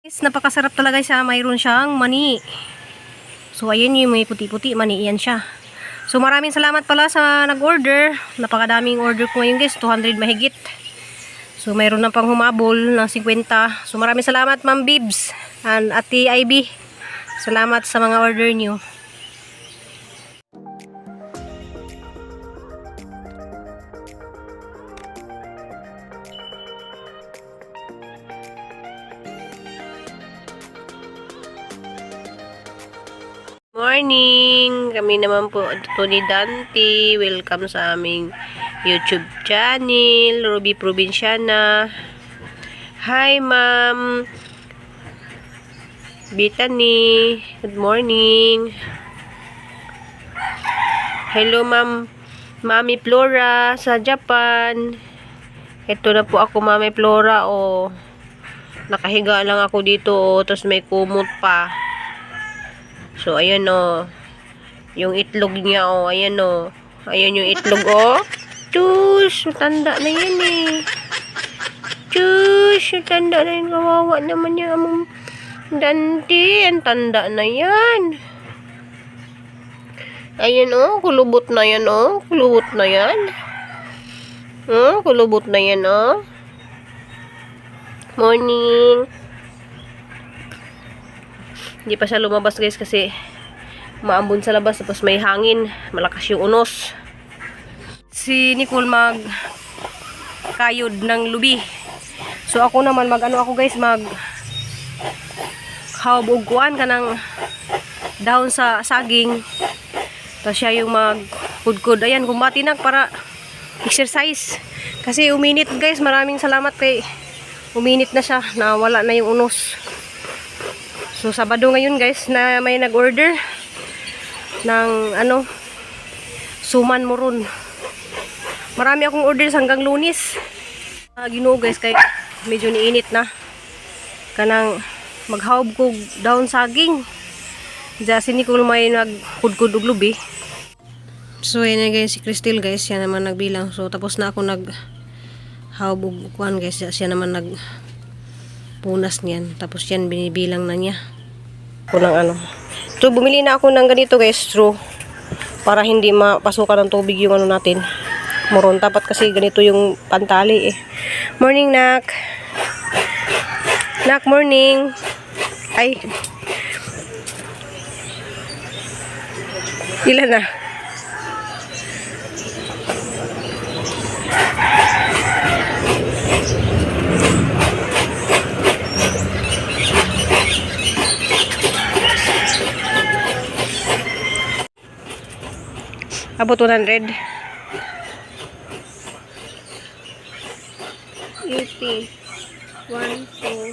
Guys, napakasarap talaga siya. Mayroon siyang mani. So, ayan yung may puti-puti. Mani, yan siya. So, maraming salamat pala sa nag-order. Napakadaming order ko ngayon guys. 200 mahigit. So, mayroon na pang humabol ng 50. So, maraming salamat Ma'am Bibs and Ate Ivy. Salamat sa mga order niyo. Morning! Kami naman po ito ni Dante. Welcome sa aming YouTube channel, Ruby Provinciana. Hi, Ma'am Bethany. Good morning. Hello, Ma'am Mami Flora sa Japan. Ito na po ako, Mami Flora. Oh. Nakahiga lang ako dito. Oh. Tapos may kumot pa. So, ayan o. Yung itlog niya o. Ayan o. Ayan yung itlog o. Tsush! Matanda na yan eh. Tsush! Matanda na yan. Kawawa naman yung among Dante. Ang tanda na yan. Ayan o. Kulubot na yan o. Kulubot na yan. Kulubot na yan o. Morning. Hindi pa siya lumabas guys kasi maambon sa labas tapos may hangin, malakas yung unos. Si Nicole mag kayod ng lubi. So ako naman ako guys mag hawab kuan kanang dahon sa saging. Tapos siya yung mag kudkod. Ayan, kumatinag para exercise. Kasi uminit guys, maraming salamat kay uminit na siya, nawala na yung unos. So, Sabado ngayon guys na may nag-order ng suman moron. Marami akong orders hanggang Lunes. Ginoo guys kay medyo niinit na. Kanang maghawb ko daon saging. Diya si Nicole may nagkudkud og lubi. So, yan na guys si Crystal guys. Siya naman nagbilang. So, tapos na ako naghawb og kuan guys. Siya naman punas niyan. Tapos yan binibilang na niya. Kulang So, bumili na ako ng ganito guys, straw. Para hindi mapasukan ng tubig yung natin. Moron. Dapat kasi ganito yung pantali eh. Morning, Nak. Nak, morning. Ay. Ilan na? Abot 100. 80. 1, 2,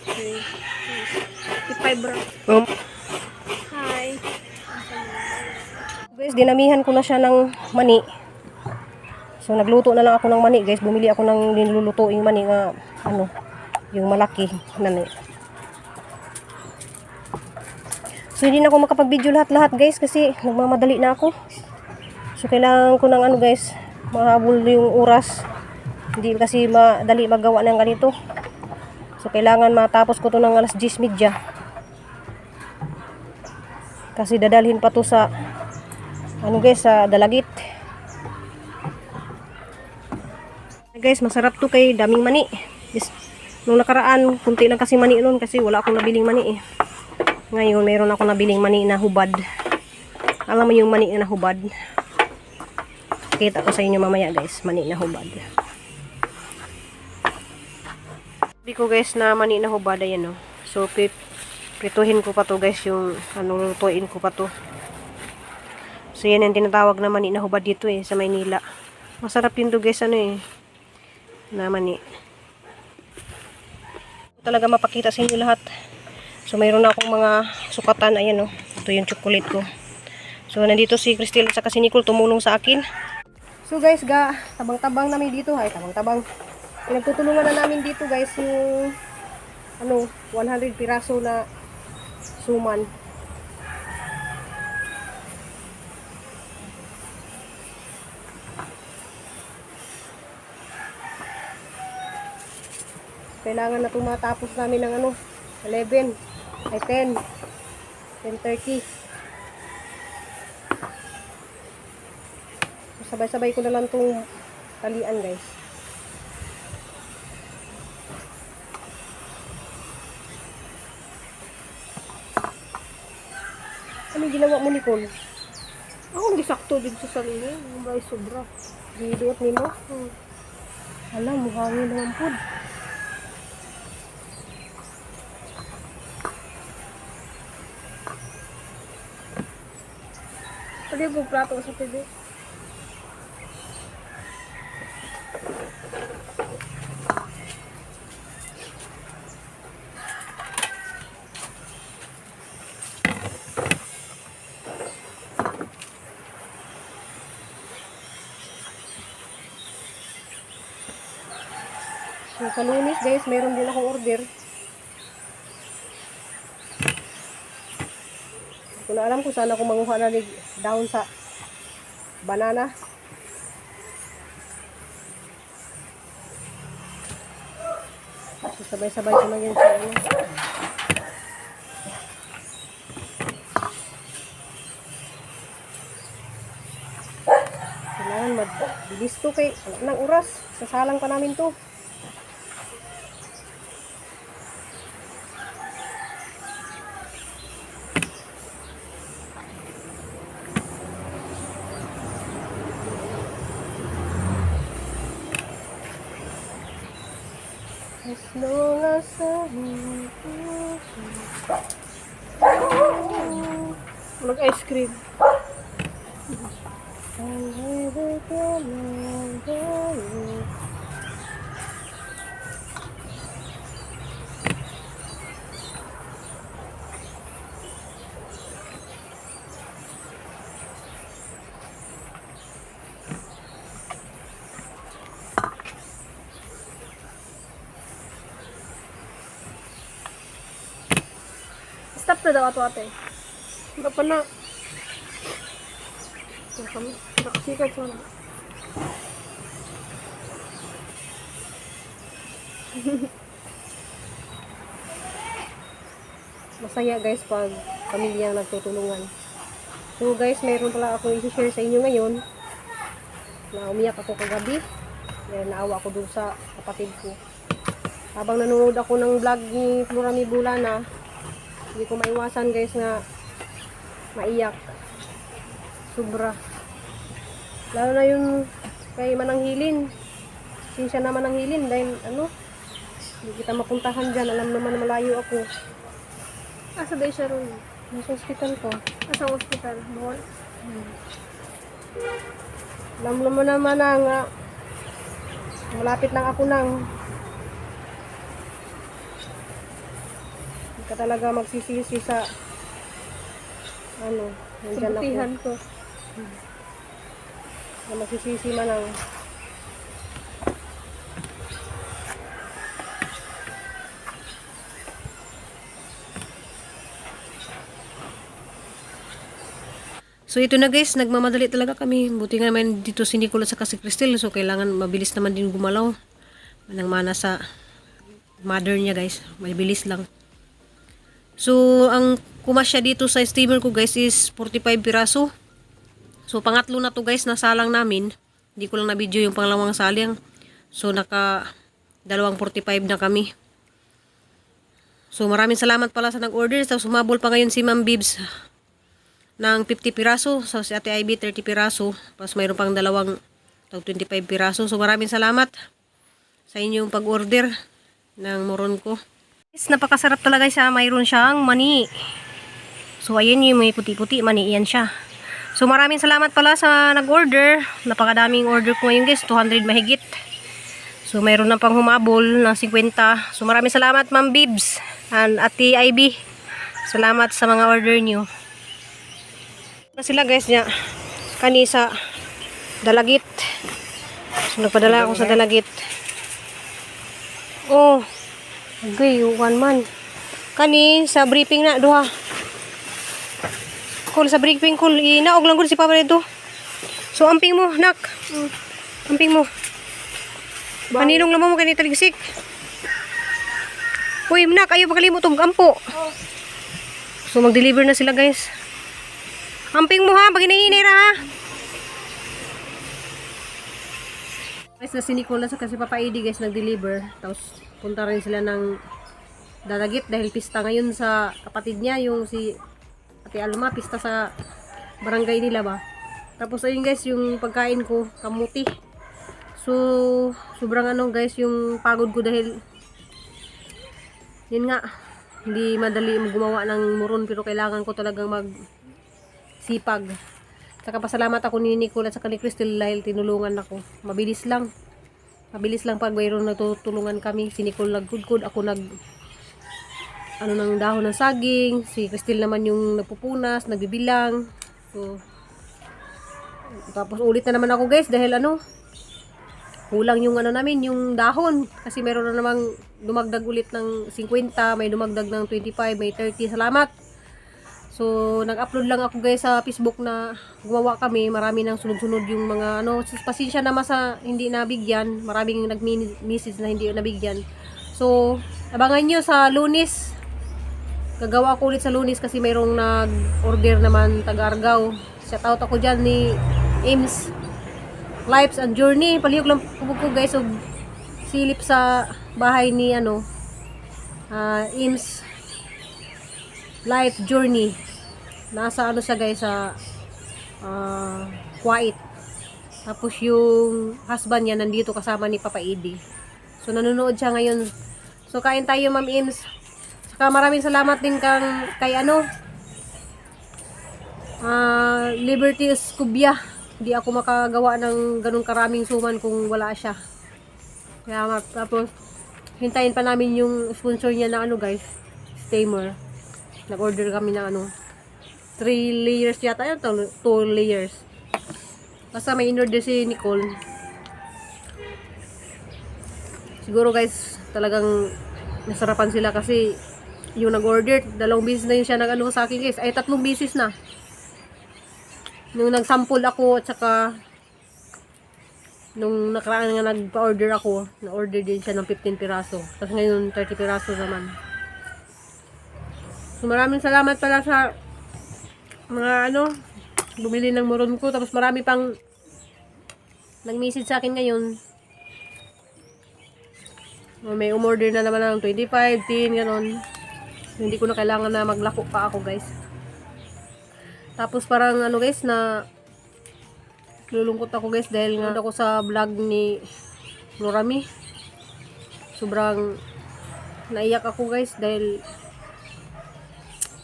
3, 55 bro. Hi. Guys, dinamihan ko na siya ng mani. So, nagluto na lang ako ng mani guys. Bumili ako ng nilulutuing mani nga, yung malaki. So, hindi na ako makapag-video lahat-lahat guys kasi nagmamadali na ako. So, kailangan ko ng guys, mahabol yung oras. Hindi kasi madali magawa ng ganito. So, kailangan matapos ko to ng alas 10:30. Kasi dadalhin pa to sa, guys, sa Dalagit. Guys, masarap to kay daming mani. Nung nakaraan, kunti lang kasi mani noon kasi wala akong nabiling mani eh. Ngayon, mayroon ako nabiling mani na hubad. Alam mo yung mani na hubad? Kita ko sa inyo mamaya guys, mani na hubad. Sabi ko guys na mani na hubad, ayan o. So, prituhin ko pa to guys, yung lutuin ko pa to. So, yan yung tinatawag na mani na hubad dito eh, sa Maynila. Masarap yun to guys, na mani. Talaga mapakita sa inyo lahat. So, mayroon na akong mga sukatan, ayan o. Ito yung chocolate ko. So, nandito si Crystal at si Nicole tumulong sa akin. So guys, tabang-tabang namin dito. Ay, tabang-tabang. Pinagtutulungan na namin dito guys yung 100 piraso na suman. Kailangan na tumatapos namin ng 11, ay 10, 10:30. So, sabay-sabay ko na lang itong talian guys. Ano ginawa mo, Nicole? Ako gisakto dito sa sarili. Ang bay sobra. Giduot ni mo? Alam, muhangin naman po. Pwede po plato sa TV. So, sa Lunes guys, mayroon din akong order. Hindi ko na alam kung saan ako manguha na down sa banana. So, sabay-sabay ko na yun sa ano. Kailangan mabilis to kay wala ng oras. Sasalang pa namin to. As long as Mag-ice cream. Stop na daw ato ate. Wala pa na. Wala kami. Nakasikat pa na. masaya guys pag pamilyang nagtutulungan. So guys, mayroon pala ako i-share sa inyo ngayon na umiyak ako kagabi. Kaya naawa ako dun sa kapatid ko. Habang nanonood ako ng vlog ni Florami Bulana, hindi ko maiwasan guys na maiyak. Sobra. Lalo na yung kay Mananghilin. Sinsya na Mananghilin dahil ano, hindi kita mapuntahan dyan. Alam naman na malayo ako. Asa ba siya ron? Nasa hospital ko. Asa hospital? Bohol? Alam naman naman na nga malapit lang ako nang hindi ka talaga magsisisi sa ano, nandyan ako. Kabutihan ko. Na magsisisi man ang so ito na guys, nagmamadali talaga kami. Buti nga naman dito si Nicola sa si Cristel. So kailangan mabilis naman din gumalaw. Manang mana sa mother niya guys. Mabilis lang. So ang kumasya dito sa steamer ko guys is 45 piraso. So pangatlo na to guys, nasalang namin. Hindi ko lang na video yung pangalawang salang. So naka 245 na kami. So maraming salamat pala sa nag-order. So sumabol pa ngayon si Ma'am Bibs ng 50 piraso. So si Ate Ivy 30 piraso. Tapos mayroon pang dalawang 25 piraso. So maraming salamat sa inyong pag-order ng moron ko. Napakasarap talaga siya. Mayroon siyang mani. So ayan yung may puti-puti. Mani yan siya. So maraming salamat pala sa nag-order. Napakadaming order ko ngayon guys. 200 mahigit. So mayroon na pang humabol ng 50. So maraming salamat Ma'am Bibs and Ate Ivy. Salamat sa mga order nyo. Sila guys niya kani sa Dalagit. So nagpadala ako sa Dalagit. Oh. Okay, one man. Kani sa briefing na duha. Kul sa briefing kul inaog lang gud si Papa dito. So amping mo nak. Amping mo. Paninong lamang mo kani taligsik. Uy, nak, ayaw pagkalimot og ampo. So, mag-deliver na sila, guys. Amping mo ha, pag hinihinay ra ha. Guys, na si Nicolas kasi Papa Eddie, guys, nag-deliver. Tapos, punta rin sila ng Dadagit dahil pista ngayon sa kapatid niya, yung si Ate Alma, pista sa barangay nila ba. Tapos, ayun guys, yung pagkain ko, kamuti. So, sobrang ano guys, yung pagod ko dahil yun nga, hindi madali gumawa ng muron pero kailangan ko talagang magsipag. Saka pasalamat ako ni Nicole at saka ni Crystal dahil tinulungan ako. Mabilis lang pag mayroon natutulungan kami. Si Nicole nagkudkod, ako ng dahon ng saging. Si Crystal naman yung nagpupunas, nagbibilang. So, tapos ulit na naman ako guys dahil kulang yung namin, yung dahon. Kasi meron na namang dumagdag ulit ng 50, may dumagdag ng 25, may 30. Salamat! So, nag-upload lang ako guys sa Facebook na gumawa kami. Marami nang sunod-sunod yung mga pasensya naman sa hindi nabigyan. Maraming nag-message na hindi nabigyan. So, abangan nyo sa Lunes. Gagawa ko ulit sa Lunes kasi mayroong nag-order naman taga-Argao. Shoutout ako dyan ni Ames Lives and Journey. Palihog lang ko guys og silip sa bahay ni Ames Life Journey. Nasa siya guys sa Kuwait. Tapos yung husband niya nandito kasama ni Papa Eddie. So nanonood siya ngayon. So kain tayo Ma'am Ames. Saka maraming salamat din kay Liberty Escubia. Hindi ako makagawa ng ganun karaming suman kung wala siya. Kaya tapos hintayin pa namin yung sponsor niya na guys, steamer. Nag-order kami ng 3 layers yata yun, 2 layers. Basta may in-order si Nicole. Siguro guys, talagang nasarapan sila kasi yung nag-order, 2 beses na yun siya sa akin guys. Ay, 3 beses na. Nung nag-sample ako at saka nung nakaraan nga nagpa-order ako, na-order din siya ng 15 piraso. Tapos ngayon 30 piraso naman. So maraming salamat pala sa mga bumili ng muron ko. Tapos marami pang nag-message sa akin ngayon. May umorder na naman ng 25, 10, gano'n. So, hindi ko na kailangan na maglako pa ako guys. Tapos parang guys na lulungkot ako guys dahil nga ako sa vlog ni Lorami. Sobrang naiyak ako guys dahil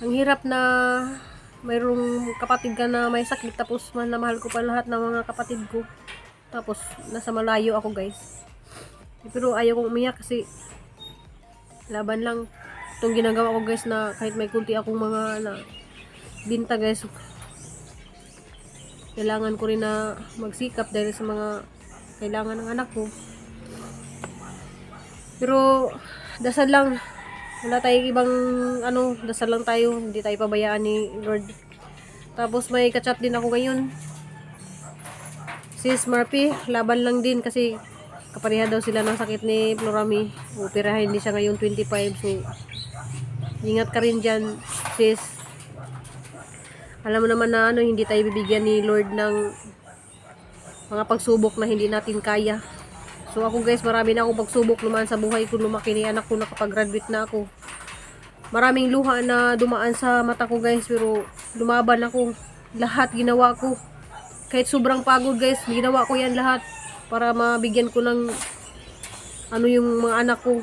ang hirap na mayroong kapatid ka na may sakit tapos mahal ko pa lahat ng mga kapatid ko. Tapos nasa malayo ako guys. Pero ayaw kong umiyak kasi laban lang itong ginagawa ko guys na kahit may kunti akong mga binta guys. Kailangan ko rin na magsikap dahil sa mga kailangan ng anak ko. Pero dasal lang. Wala tayong ibang dasal lang tayo. Hindi tayo pabayaan ni Lord. Tapos may kachat din ako ngayon. Sis Murphy, laban lang din kasi kapareha daw sila ng sakit ni Florami. Operahin din siya ngayon 25. So, ingat ka rin dyan, sis. Alam mo naman na hindi tayo bibigyan ni Lord ng mga pagsubok na hindi natin kaya. So ako guys, marami na akong pagsubok naman sa buhay ko. Lumaki ni anak ko, nakapag-graduate na ako. Maraming luha na dumaan sa mata ko guys, pero lumaban ako. Lahat ginawa ko. Kahit sobrang pagod guys, ginawa ko yan lahat para mabigyan ko ng yung mga anak ko.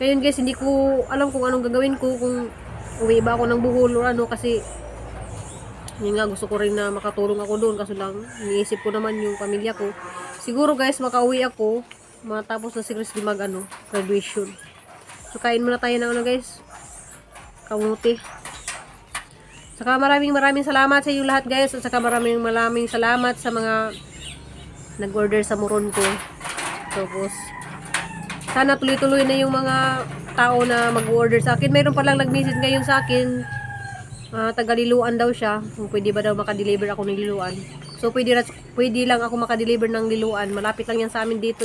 Ngayon guys, hindi ko alam kung anong gagawin ko, kung uwi ba ako ng Bohol o kasi yun nga, gusto ko rin na makatulong ako doon kasi lang iniisip ko naman yung pamilya ko. Siguro guys, makauwi ako matapos na si Chris graduation. So kain muna tayo ng guys, kamuti. Saka maraming salamat sa iyo lahat guys. At saka maraming salamat sa mga nag-order sa muron ko. Tapos sana tuloy-tuloy na yung mga tao na mag-order sa akin. Mayroon palang nag-message ngayon sa akin, taga-Liloan daw siya, kung pwede ba daw makadeliver ako ng Liloan. So pwede lang ako makadeliver ng Liloan. Malapit lang yan sa amin dito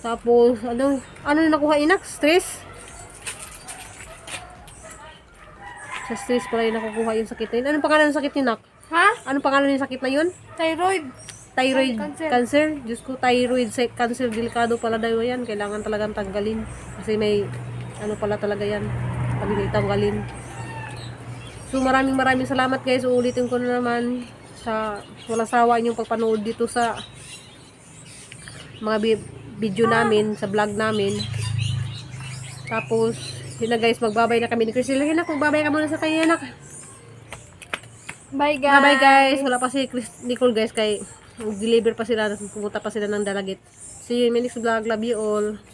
Tapos, ano na nakuha, inak? Stress? Sa stress pala yung nakukuha yung sakit na yun. Anong pangalan ng sakit ni Nak? Ha? Anong pangalan ng sakit na yun? Thyroid. Thyroid Cancer. cancer. Diyos ko, thyroid cancer. Delikado pala daw yan. Kailangan talagang tanggalin. Kasi may, ano pala talaga yan. Pag tanggalin. So, maraming salamat guys. Uulitin ko na naman sa walang sawa inyong pagpanood dito sa mga video namin, sa vlog namin. Tapos, yun na guys, magbabay na kami ni Crystal. Hinak, magbabay ka muna sa kanya, Hinak. Bye guys. Bye guys. Wala pa si Nicole guys, kay deliver pa sila, pumunta pa sila ng Dalagit. See you in my next vlog. Love you all.